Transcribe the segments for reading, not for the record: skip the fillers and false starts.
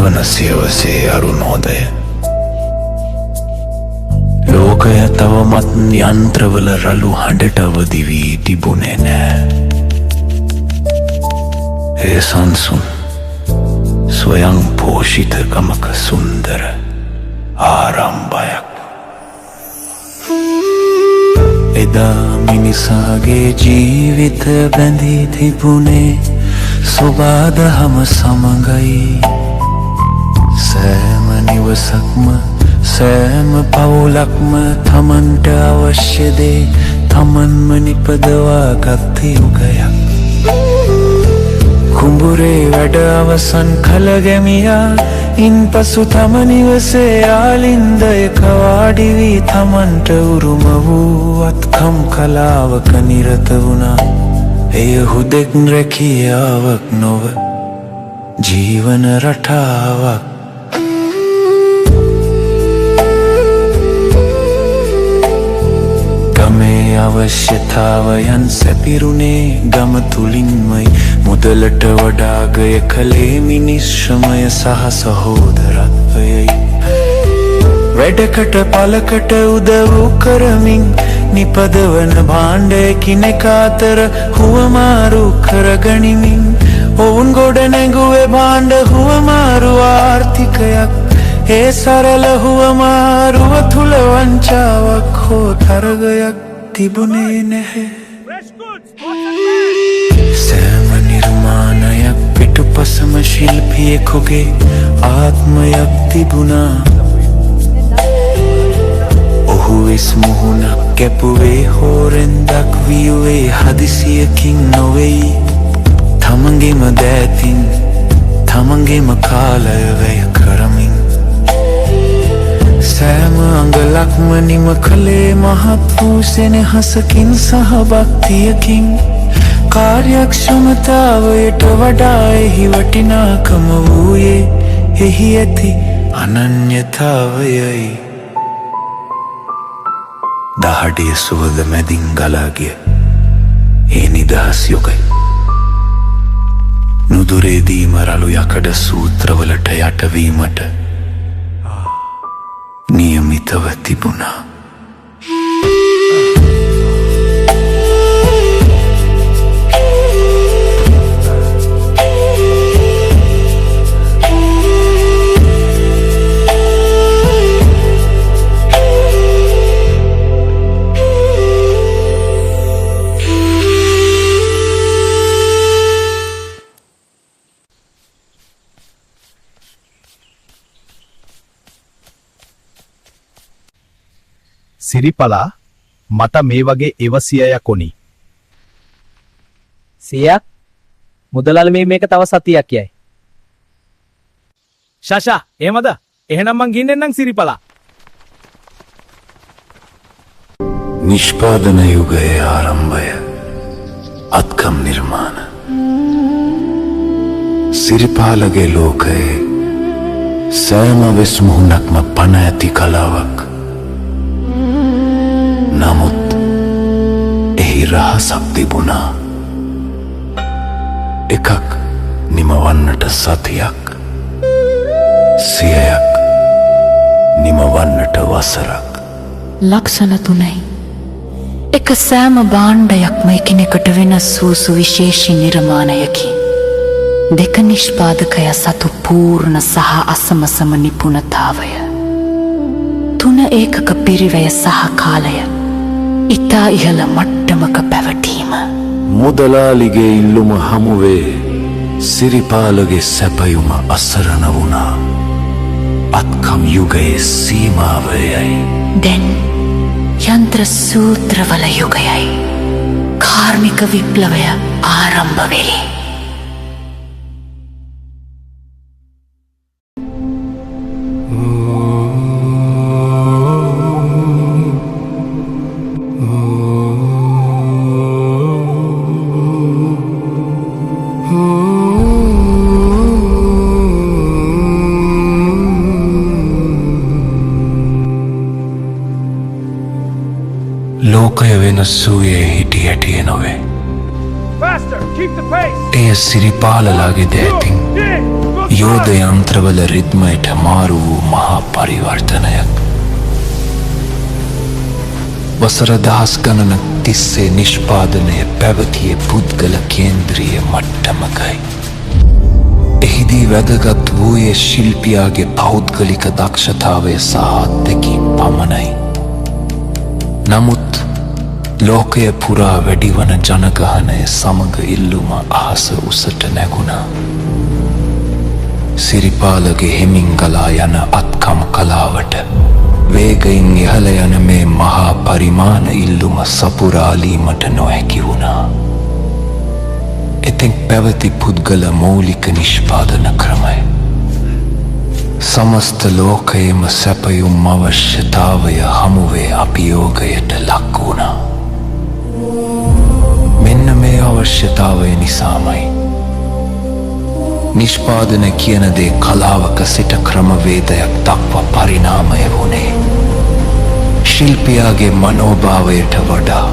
දෙවන සියවසේ අරුණෝදය. ලෝකය තවමත් යන්ත්‍රවල රළු හඬට අවදි වී තිබුණේ නෑ. ඒ සංසුන් ස්වයං පෝෂිත ගමක සුන්දර ආරම්භයක්. එදා මිනිසාගේ ජීවිත බැඳී තිබුණේ සොබාදහම සමඟයි. සෑම නිවසක්ම සෑම පවුලක්ම තමන්ට අවශ්‍ය දේ තමන්ම නිපදවා ගත් යුගයක්. කුඹුරේ වැඩ අවසන් කළ ගැමියා ඉන්පසු තම නිවසේ ආලින්දයක වාඩි වී තමන්ට උරුම වූ අත්කම් කලාවක නිරත වුණා. එය හුදෙක් රැකියාවක් නොව ජීවන රටාවක්. ගමේ අවශ්‍යතාවයන් සැපිරුණේ ගම තුලින්මයි. මුදලට වඩාගය කළේ මිනිස් ශ්‍රමය සහ සහෝදරත්වයයි. වැඩකට පලකට උදව් කරමින් නිපදවන භාණ්ඩ එකිනෙක අතර හුවමාරු කරගනිමින් ඔවුන් ගොඩ නැගුවේ භාණ්ඩ හුවමාරු ආර්ථිකයක්. ඒ සරල හුවමාරුව තුල වංචාවක් හෝ තරගයක් තිබුණේ නැහැ. සෑම නිර්මාණයක් පිටුපසම ශිල්පියෙකුගේ ආත්මයක් තිබුණා. ඔහු වෙස් මුහුණක් කැපුවේ හෝරෙන් දක්වියුවේ හදිසියකින් නොවෙයි. තමන්ගේම දෑතින් තමන්ගේම කාලය වැය කරමින් සෑම අඟලක්ම නිම කළේ මහත් වූ සෙනෙහසකින් සහ භක්තියකින්. කාර්යක්ෂමතාවයට වඩා එහි වටිනාකම වූයේ එහි ඇති අනන්‍යතාවයයි. දහඩිය සුවඳ මැදින් ගලා ගිය ඒ නිදහස් යුගය නුදුරේදීම රළු යකඩ සූත්‍රවලට යටවීමට නියමිතව තිබුණා. සිරිපලා මට මේ වගේ එවසියයක් ඕනි. සියක් මුදලාල මේක තව සතියක් යයි. ශෂා එහෙමද? එහෙනම් මං ගින්නෙන්නම් සිරිපලා. නිෂ්පාදන යුගයේ ආරම්භය. අත්කම් නිර්මාණ. සිරිපාලගේ ලෝකයේ සෑම වෙස් මුහුණක්ම පණ ඇති කලාවක්. නමුත් එහි රහසක් තිබුණා. එකක් නිමවන්නට සතියක්, 100ක් නිමවන්නට වසරක්. ලක්ෂණ 3යි. එක සෑම භාණ්ඩයක්ම එකිනෙකට වෙනස් වූ සුවිශේෂී නිර්මාණයකි. දෙක නිෂ්පාදකය සතු පූර්ණ සහ අසමසම නිපුණතාවය. 3 ඒකක පිරිවැය සහ කාලය ඉතා ඉහළ මට්ටමක පැවතීම. මුදලාලිගේ ඉල්ලුම හමුවේ සිරිපාලගේ සැපයුම අසරණ වුණා. අත්කම් යුගයේ සීමාවයයි. දැන් යන්ත්‍ර සූත්‍රවල යුගයයි. කාර්මික විප්ලවය ආරම්භ වෙයි. ලෝකය වෙනස් වූයේ හිටි හැටිය නොවේ. එය සිරිපාලලාගේ දෑතින් යෝධ යන්ත්‍රවල රිද්මයට මාරු වූ මහා පරිවර්තනයක්. වසර දහස් ගණනක් තිස්සේ නිෂ්පාදනය පැවතියේ පුද්ගල කේන්ද්‍රීය මට්ටමකයි. එහිදී වැදගත් වූයේ ශිල්පියාගේ පෞද්ගලික දක්ෂතාවය සහ අත්දැකීම් පමණයි. නමුත් ලෝකය පුරා වැඩිවන ජනගහනය සමග ඉල්ලුම අහස උසට නැගුණා. සිරිපාලගේ හෙමින් ගලා යන අත්කම් කලාවට වේගයින් ඉහළ යන මේ මහා පරිමාණ ඉල්ලුම සපුරාලීමට නොහැකි වුණා. එතෙක් පැවති පුද්ගල මූලික නිෂ්පාදන ක්‍රමය සමස්ත ලෝකයේම සැපයුම් අවශ්‍යතාවය හමුවේ අභියෝගයට ලක් වුණා. මෙන්න මේ අවශ්‍යතාවය නිසාමයි නිෂ්පාදන කියන දේ කලාවක සිට ක්‍රමවේදයක් දක්වා පරිණාමය වුණේ. ශිල්පියාගේ මනෝභාවයට වඩා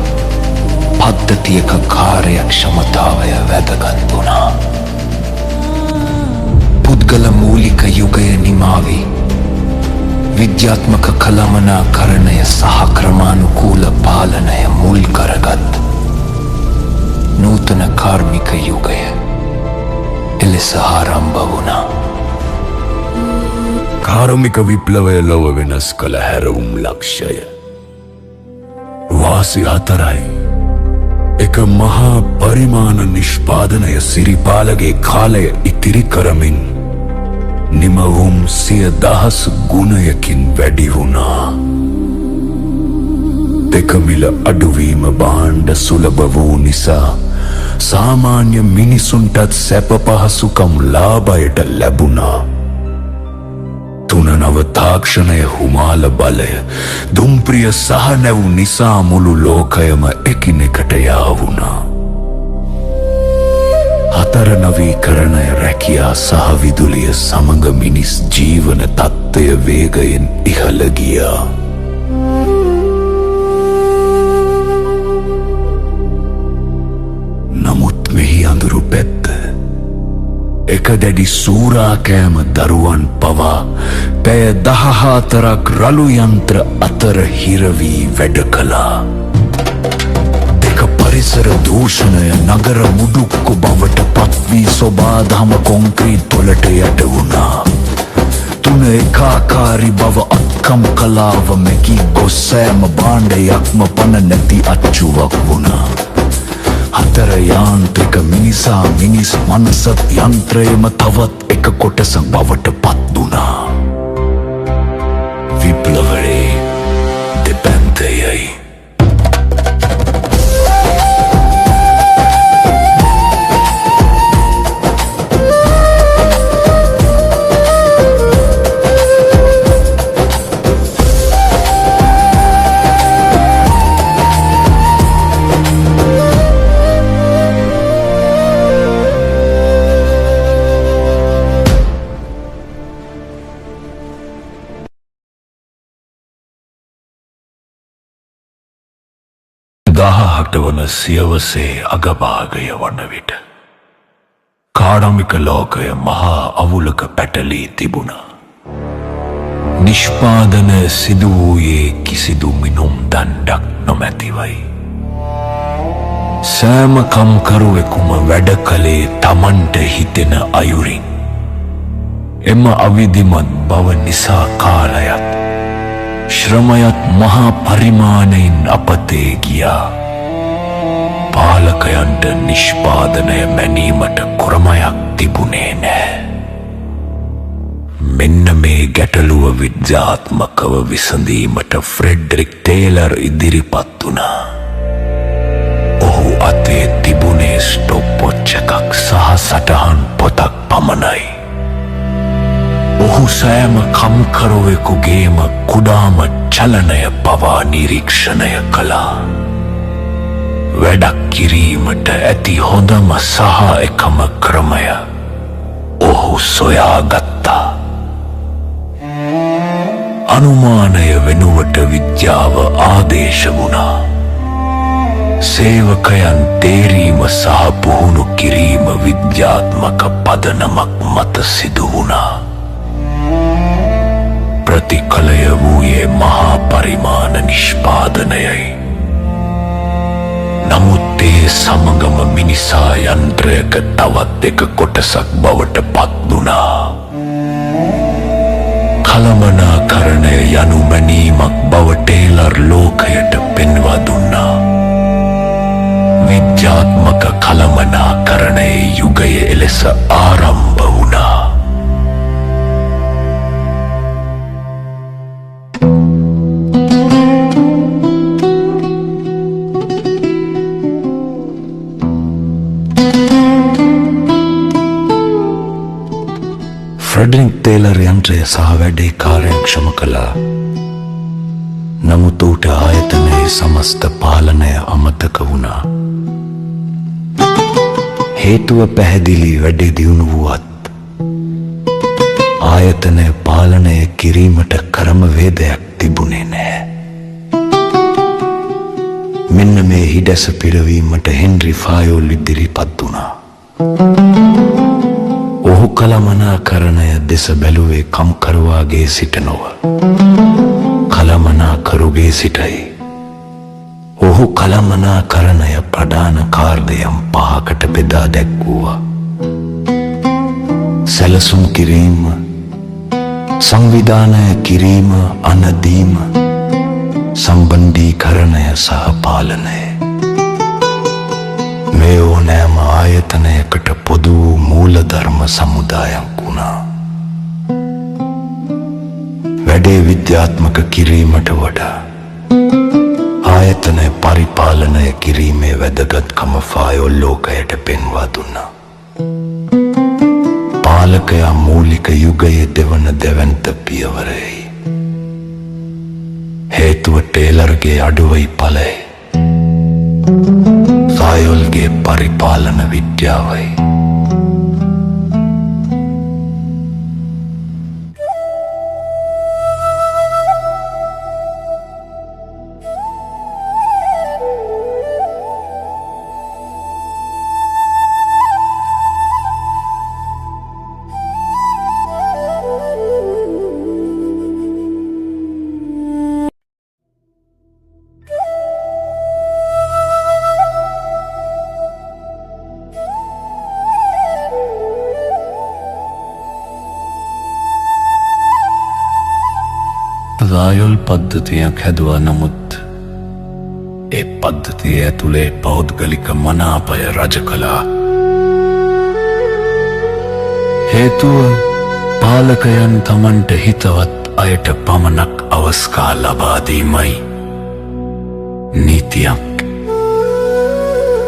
පද්ධතියක කාර්යක්ෂමතාවය වැදගත් වුණා. පුද්ගල මූලික යුගය නිමාවී විද්‍යාත්මක කළමනාකරණය සහ ක්‍රමානුකූල පාලනය මුල් කරගත් නූතන කාර්මික යුගය එලෙස ආරම්භ වුණා. කාර්මික විප්ලවය ලොව වෙනස් කළ හැරවුම් ලක්ෂය වාසි 4යි. එක මහා පරිමාණ නිෂ්පාදනය සිරිපාලගේ කාලය ඉතිරි කරමින් නිමවුම් 100,000 ගුණයකින් වැඩි වුණා. දෙකමිල අඩුවීම භාණ්ඩ සුලභ වූ නිසා සාමාන්‍ය මිනිසුන්ටත් සැප පහසුකම් ලාභයට ලැබුණා. තුනනව තාක්ෂණය හුමාල බලය දුම්ප්‍රිය සහ නැව් නිසා මුළු ලෝකයම එකිනෙකට යාවුණා. 4 නවීකරණය රැකියා සහ විදුලිය සමඟ මිනිස් ජීවන තත්ත්වය වේගයෙන් ඉහළ ගියා. නමුත් මෙහි අඳුරු පැත්ත එක දැඩි සූරාකෑම දරුවන් පවා පැය 14ක් රළු යන්ත්‍ර අතර හිරවී වැඩ කළා. දෙක පරිසර දූෂණය නගර මුඩුක්කු බවට පත්වී සොබාදහම කොන්ක්‍රීට් වලට යට වුණා. 3 එකාකාරී බව අත්කම් කලාව මැකී ගොස් සෑම භාණ්ඩයක්ම පණ නැති අච්චුවක් වුණා. 4 යාන්ත්‍රික මිනිසා මිනිස් මනසත් යන්ත්‍රයම තවත් එක කොටසක් බවට පත් වුණා. විප්ලවයේ දෙපැත්තයයි. වන සියවසේ අගභාගය වන විට කාඩමික ලෝකය මහා අවුලක පැටලී තිබුණා. නිෂ්පාදන සිදු වූයේ කිසිදු මිනුම් දණ්ඩක් නොමැතිවයි. සෑම කම්කරුවෙකුම වැඩ කළේ තමන්ට හිතෙන අයුරින්. එම අවිධිමත් බව නිසා කාලයත් ශ්‍රමයත් මහා පරිමාණයෙන් අපතේ ගියා. පාලකයන්ට නිෂ්පාදනය මැනීමට ක්‍රමයක් තිබුණේ නෑ. මෙන්න මේ ගැටලුව විද්‍යාත්මකව විසඳීමට ෆ්‍රෙඩරික් ටේලර් ඉදිරිපත් වුණා. ඔහු අතේ තිබුණේ ස්ටොප්වොච් එකක් සහ සටහන් පොතක් පමණයි. ඔහු සෑම කම්කරුවෙකුගේම කුඩාම චලනය පවා නිරීක්ෂණය කළා. වැඩක් කිරීමට ඇති හොඳම සහ එකම ක්‍රමය ඔහු සොයාගත්තා. අනුමානය වෙනුවට විද්‍යාව ආදේශ වුණා. සේවකයන් තේරීම සහ පුහුණු කිරීම විද්‍යාත්මක පදනමක් මත සිදු වුණා. ප්‍රතිඵලය වූයේ මහා පරිමාණ නිෂ්පාදනයයි. නමුත් ඒ සමගම මිනිසා යන්ත්‍රයක තවත් එක කොටසක් බවට පත් වුණා. කළමනාකරණය යනු මැනීමක් බව ටේලර් ලෝකයට පෙන්වා දුන්නා. විද්‍යාත්මක කළමනාකරණයේ යුගය එලෙස ආරම්භ වුණා. ෆ්‍රෙඩරික් ටේලර් යන්ත්‍රය සහ වැඩේ කාර්යක්ෂම කළා. නමුත් ඌට ආයතනයේ සමස්ත පාලනය අමතක වුණා. හේතුව පැහැදිලි. වැඩේ දියුණු වුවත් ආයතනය පාලනය කිරීමට ක්‍රමවේදයක් තිබුණේ නැහැ. මෙන්න මේ හිඩැස පිරවීමට හෙන්රි ෆායෝල් ඉදිරිපත් වුණා. ඔහු කළමනාකරණය දෙස බැලුවේ කම්කරුවාගේ සිට නොව කළමනාකරුගේ සිටයි. ඔහු කළමනාකරණය ප්‍රධාන කාර්යයන් 5කට බෙදා දැක්වුවා. සැලසුම් කිරීම, සංවිධානය කිරීම, අනදීම, සම්බන්ධීකරණය සහ පාලනය. මේ ඕනෑම ආයතනයකට පොදු වූ මූලධර්ම සමුදායක් වුණා. වැඩේ විද්‍යාත්මක කිරීමට වඩා ආයතනය පරිපාලනය කිරීමේ වැදගත්කම ෆායෝල් ලෝකයට පෙන්වා දුන්නා. පාලකයා මූලික යුගයේ දෙවන දෙවන්ත පියවරයි. හේතුව ටේලර්ගේ අඩුවයි ඵලයි. ෆායෝල්ගේ පරිපාලන විද්‍යාවයි. ෆායෝල් පද්ධතියක් හැදුවා. නමුත් ඒ පද්ධතිය ඇතුලේ පෞද්ගලික මනාපය රජ කළා. හේතුව පාලකයන් තමන්ට හිතවත් අයට පමණක් අවස්ථා ලබා දීමයි. නීතියක්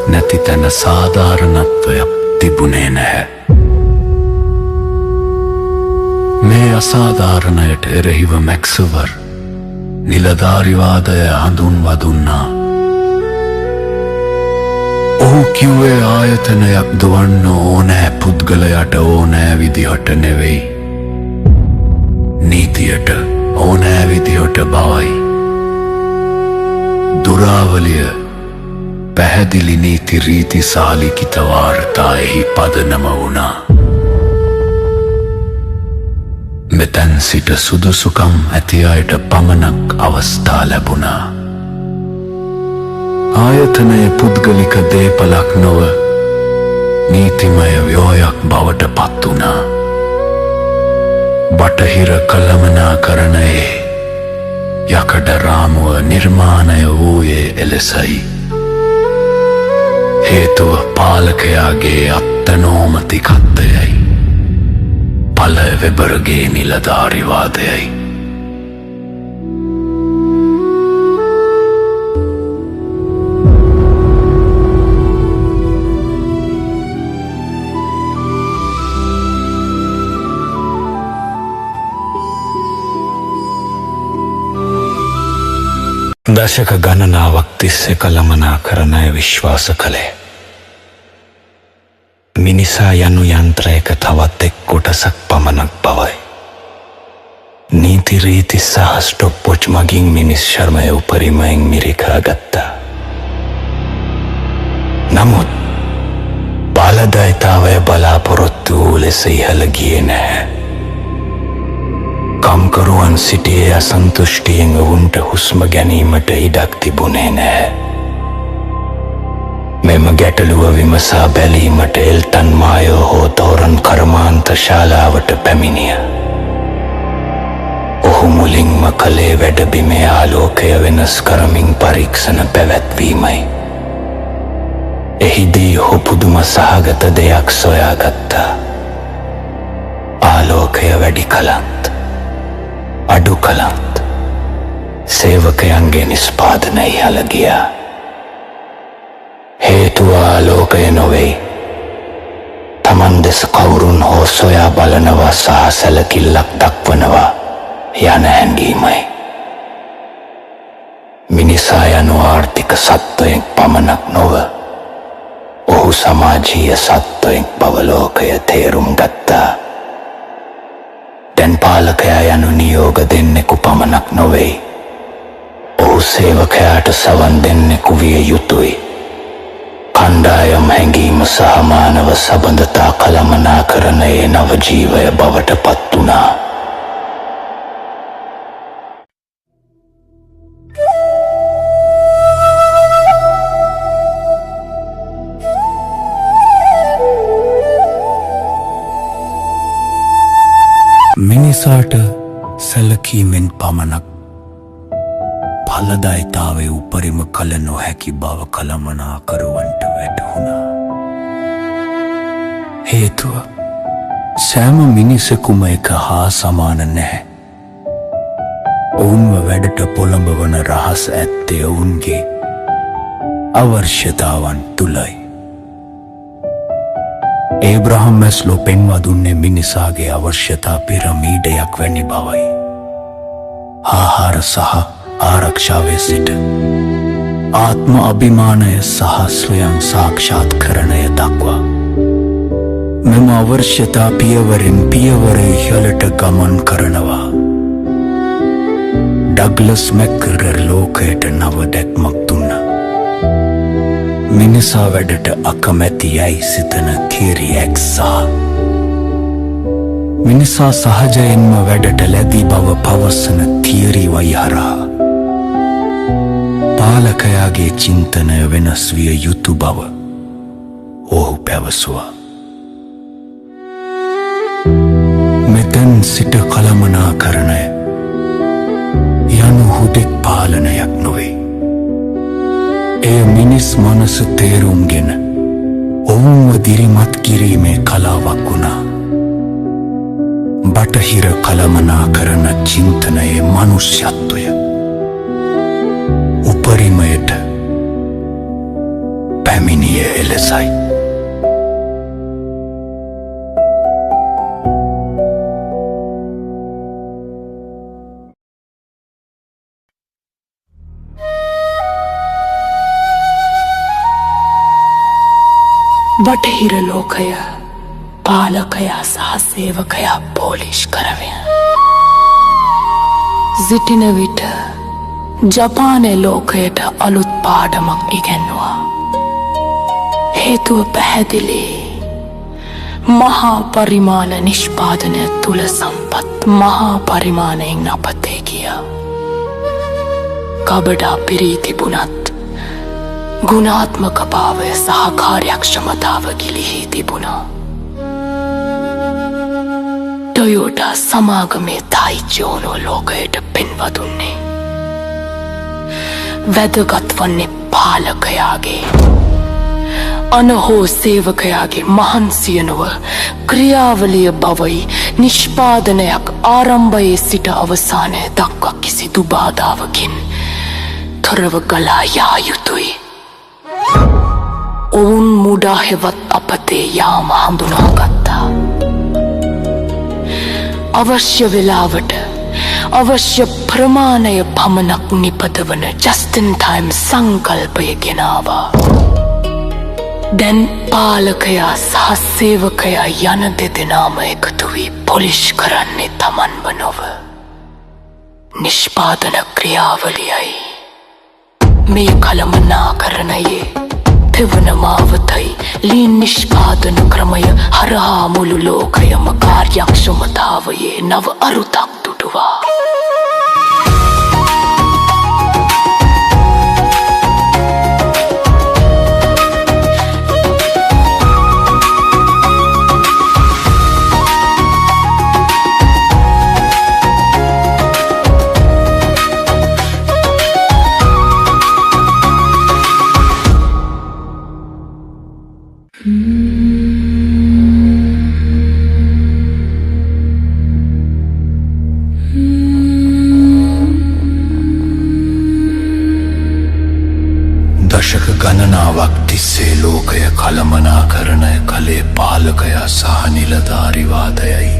නැති තැන සාධාරණත්වයක් තිබුණේ නැහැ. මේ අසාධාරණයට එරෙහිව මැක්ස්වර් නිලධාරිවාදය හඳුන්වා දුන්නා. ඔහු කිව්වේ ආයතනයක් දුවන්න ඕනෑ පුද්ගලයාට ඕනෑ විදිහට නෙවෙයි, නීතියට ඕනෑ විදිහට බවයි. දුරාවලිය පැහැදිලි නීති රීති සාලිකිත වාර්තා එහි පදනම වුණා. මෙතැන් සිට සුදුසුකම් ඇති අයට පමණක් අවස්ථා ලැබුණා. ආයතනය පුද්ගලික දේපලක් නොව නීතිමය ව්‍යෝයක් බවට පත් වුණා. බටහිර කළමනාකරණයේ යකඩ රාමුව නිර්මාණය වූයේ එලෙසයි. හේතුව පාලකයාගේ අත්තනෝමතිකත්වයයි, පල වෙබර්ගේ නිලධාරිවාදයයි. දශක ගණනාවක් තිස්සේ කළමනාකරණය විශ්වාස කළේ මිනිසා යනු යන්ත්‍රයක තවත් එක් කොටසක් පමණක් බවයි. නීති රීති සහ ස්ටොප්වොච් මගින් මිනිස් ශර්මය උපරිමයෙන් මිරිකා ගත්තා. නමුත් බලදායිතාවය බලාපොරොත්තු වූ ලෙස ඉහළ ගියේ නැහැ. කම්කරුවන් සිටියේ අසන්තුෂ්ටියෙන් ඔවුන්ට හුස්ම ගැනීමට ඉඩක් තිබුණේ නැහැ. මෙම ගැටලුව විමසා බැලීමට එල්ටන් මායෝ හෝ තෝරන් කර්මාන්ත ශාලාවට පැමිණිය. ඔහු මුලින්ම කළේ වැඩබිමේ ආලෝකය වෙනස් කරමින් පරීක්ෂණ පැවැත්වීමයි. එහිදී ඔහු පුදුම සහගත දෙයක් සොයාගත්තා. ආලෝකය වැඩි කලත් අඩු කලත් සේවකයන්ගේ නිස්පාදනය ඉහළ ගියා. හේතුව ආලෝකය නොවෙයි, තමන් දෙස කවුරුන් හෝ සොයා බලනවා සහ සැලකිල්ලක් දක්වනවා යන හැඟීමයි. මිනිසා යනු ආර්ථික සත්වයෙක් පමණක් නොව, ඔහු සමාජීය සත්වයෙක් බව ලෝකය තේරුම් ගත්තා. දැන් පාලකයා යනු නියෝග දෙන්නෙකු පමණක් නොවෙයි, ඔහු සේවකයාට සවන් දෙන්නෙකු විය යුතුයි. කණ්ඩායම් හැඟීම සහ මානව සබඳතා කළමනාකරණයේ නව ජීවය බවට පත් වුණා. මිනිසාට සැලකීමෙන් පමණක් ඵලදායිතාවේ උපරිම කළ නොහැකි බව කළමනාකරුවන්ට වැටහුණා. හේතුව සෑම මිනිසෙකුම එක හා සමාන නැහැ. ඔවුන්ව වැඩට පොළඹවන රහස් ඇත්තේ ඔවුන්ගේ අවශ්‍යතාවන් තුලයි. ඒබ්‍රහම් මැස්ලෝ පෙන්වා දුන්නේ මිනිසාගේ අවශ්‍යතා පිරමීඩයක් වැනි බවයි. ආහාර සහ ආරක්ෂාවේ සිට ආත්ම අභිමානය සහ ස්වයං සාක්ෂාත්කරණය දක්වා මෙම අවශ්‍යතා පියවරෙන් පියවර ඉහළට ගමන් කරනවා. ඩග්ලස් මැක්ග්‍රෙගර් ලෝකයට නව දැක්මක් දුන්නා. මිනිසා වැඩට අකමැති යයි සිතන තියරියක් සහ මිනිසා සහජයෙන්ම වැඩට ලැබී බව පවසන තියරි වයිහරා පාලකයාගේ චින්තනය වෙනස් විය යුතු බව ඔහු පැවසුවා. මෙතැන් සිට කළමනාකරණය යනු හුදෙක් පාලනයක් නොවේ. එය මිනිස් මනස තේරුම්ගෙන ඔවුන්ව දිරිමත් කිරීමේ කලාවක් වුණා. බටහිර කළමනාකරණ චින්තනයේ මනුෂ්‍යත්වය උපරිමයට පැමිණිය එලෙසයි. බටහිර ලෝකය පාලකයා සහ සේවකයා පෝලිෂ් කරවය. සිටින විට ජපානය ලෝකයට අලුත් පාඩමක් ඉගැන්වා. හේතුව පැහැදිලි. මහා පරිමාණ නිෂ්පාදනය තුළ සම්පත් මහා පරිමාණයෙන් අපතේ ගියා. කබඩා පිරී තිබුණත් ගුණාත්මක භාවය සහ කාර්යක්ෂමතාව ගිලිහි තිබුණා. ටොයෝටා සමාගමේ තායිචෝනෝ ලෝකයට පෙන්වා දුන්නේ වැදගත් වන්නේ පාලකයාගේ අනහෝ සේවකයාගේ මහන්සිය නොව ක්‍රියාවලිය බවයි. නිෂ්පාදනයක් ආරම්භයේ සිට අවසානය දක්වා කිසිදු බාධාවකින් තොරව ගලා යා යුතුයි. ඔවුන් මුඩා හෙවත් අපතේ යාම හඳුනාගත්තා. අවශ්‍ය වෙලාවට අවශ්‍ය ප්‍රමාණය පමණක් නිපදවන ජස්ටින් ටයිම් සංකල්පය ගෙනාවා. දැන් පාලකයා සහ සේවකයා යන දෙදෙනාම එකතු වී පොලිෂ් කරන්නේ තමන්ව නොව නිෂ්පාදන ක්‍රියාවලියයි. මේ කළමනාකරණයේ පෙවන මාවතයි ලීන් නිෂ්පාදන ක්‍රමය හරහා මුළු ලෝකයම කාර්යක්ෂමතාවයේ නව අරුතක් දුටුවා. දශක ගණනාවක් තිස්සේ ලෝකය කළමනාකරණය කළේ පාලකයා සහ නිලධාරිවාදයයි.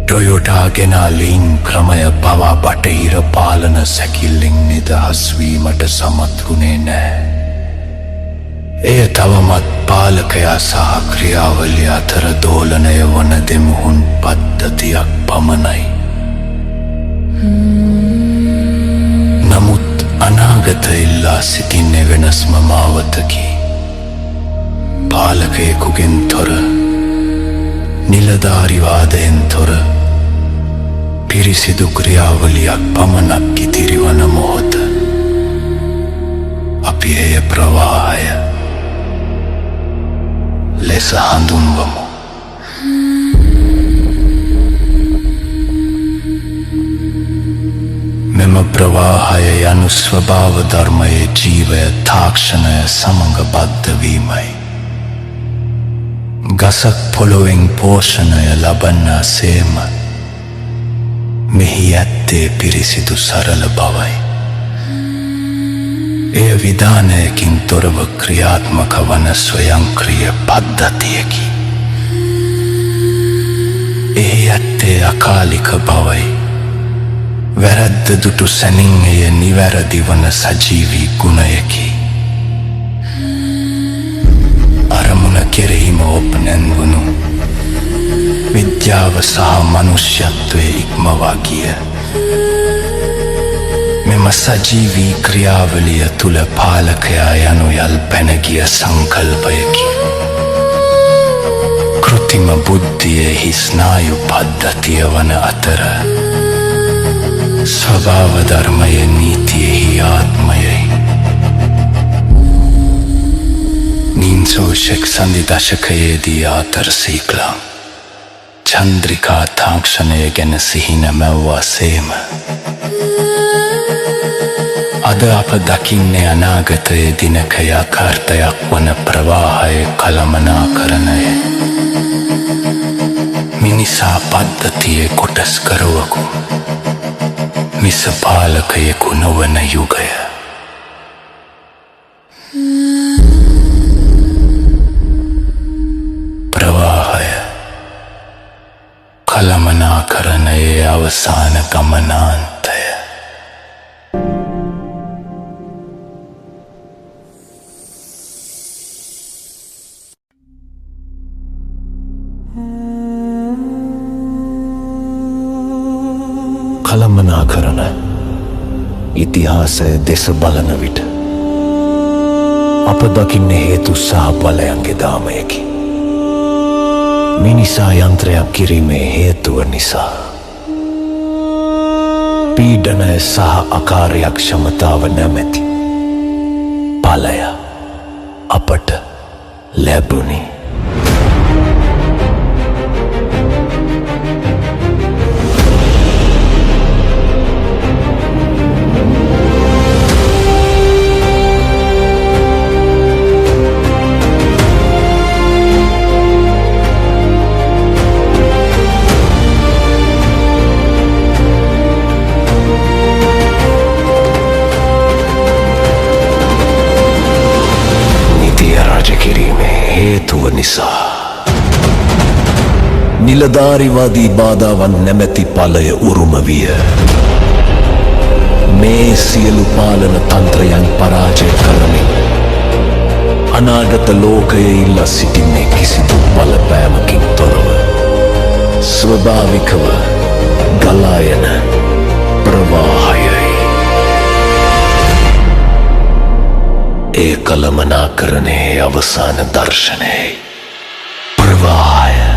ටොයොටා ගෙනා ලීන් ක්‍රමය පවා බටහිර පාලන සැකිල්ලෙන් නිදහස්වීමට සමත් වුණේ නෑ. එය තවමත් පාලකයා සහ ක්‍රියාවලිය අතර දෝලනය වන දෙමුහුන් පද්ධතියක් පමණයි. නමුත් අනාගත ඉල්ලා සිටින්නේ වෙනස්ම මාවතකි. පාලකයෙකුගෙන් තොර, නිලධාරිවාදයෙන් තොර පිරිසිදු ක්‍රියාවලියක් පමණක් ඉතිරිවන මොහොත. අපි එය ප්‍රවාහය ලෙස හඳුන්වමු. මෙම ප්‍රවාහය යනු ස්වභාව ධර්මයේ ජීවය තාක්ෂණය සමඟ බද්ධවීමයි. ගසක් පොළොවෙන් පෝෂණය ලබන්නා සේම මෙහි ඇත්තේ පිරිසිදු සරල බවයි. එය විධානයකින් තොරව ක්‍රියාත්මක වන ස්වයංක්‍රීය පද්ධතියකි. එහි ඇත්තේ අකාලික බවයි. වැරැද්ද දුටු සැනින් එය නිවැරදි වන සජීවී ගුණයකි. අරමුණ කෙරෙහිම ඔපනැන්වනු විද්‍යාව සහ මනුෂ්‍යත්වය ඉක්මවා ගිය මෙම සජීවී ක්‍රියාවලිය තුළ පාලකයා යනු යල් පැනගිය සංකල්පයකි. කෘතිම බුද්ධියෙහි ස්නායු පද්ධතිය වන අතර ස්වභාව ධර්මය නීතියෙහි ආත්මයයි. නින්සෝෂෙක් සන්ධි දශකයේදී ආතර් සීක්ලම් චන්ද්‍රිකා තාක්ෂණය ගැන සිහින මැව්වා සේම අද අප දකින්නේ අනාගතයේ දිනක යථාර්ථයක් වන ප්‍රවාහයේ කළමනාකරණය. මිනිසා පද්ධතියේ කොටස් කරුවකු මිස පාලකයෙකු නොවන යුගය. ප්‍රවාහය කළමනාකරණයේ අවසාන ගමනාන්තය. කළමනාකරණ ඉතිහාසය දෙස බලන විට අප දකින්නේ හේතු සහ බලයන්ගේ දාමයකි. මිනිසා යන්ත්‍රයක් කිරීමේ හේතුව නිසා පීඩනය සහ අකාර්යක්ෂමතාව නැමැති ඵලය අපට ලැබුණි. හේතුව නිසා නිලධාරිවාදී බාධාවන් නැමැති ඵලය උරුම විය. මේ සියලු පාලන තන්ත්‍රයන් පරාජය කරමින් අනාගත ලෝකයේ ඉල්ලා සිටින්නේ කිසිදු බලපෑමකින් තොරව ස්වභාවිකව ගලා යන ප්‍රවාහයයි. ඒ කළමනාකරණයේ අවසාන දර්ශනයයි. ප්‍රවාහය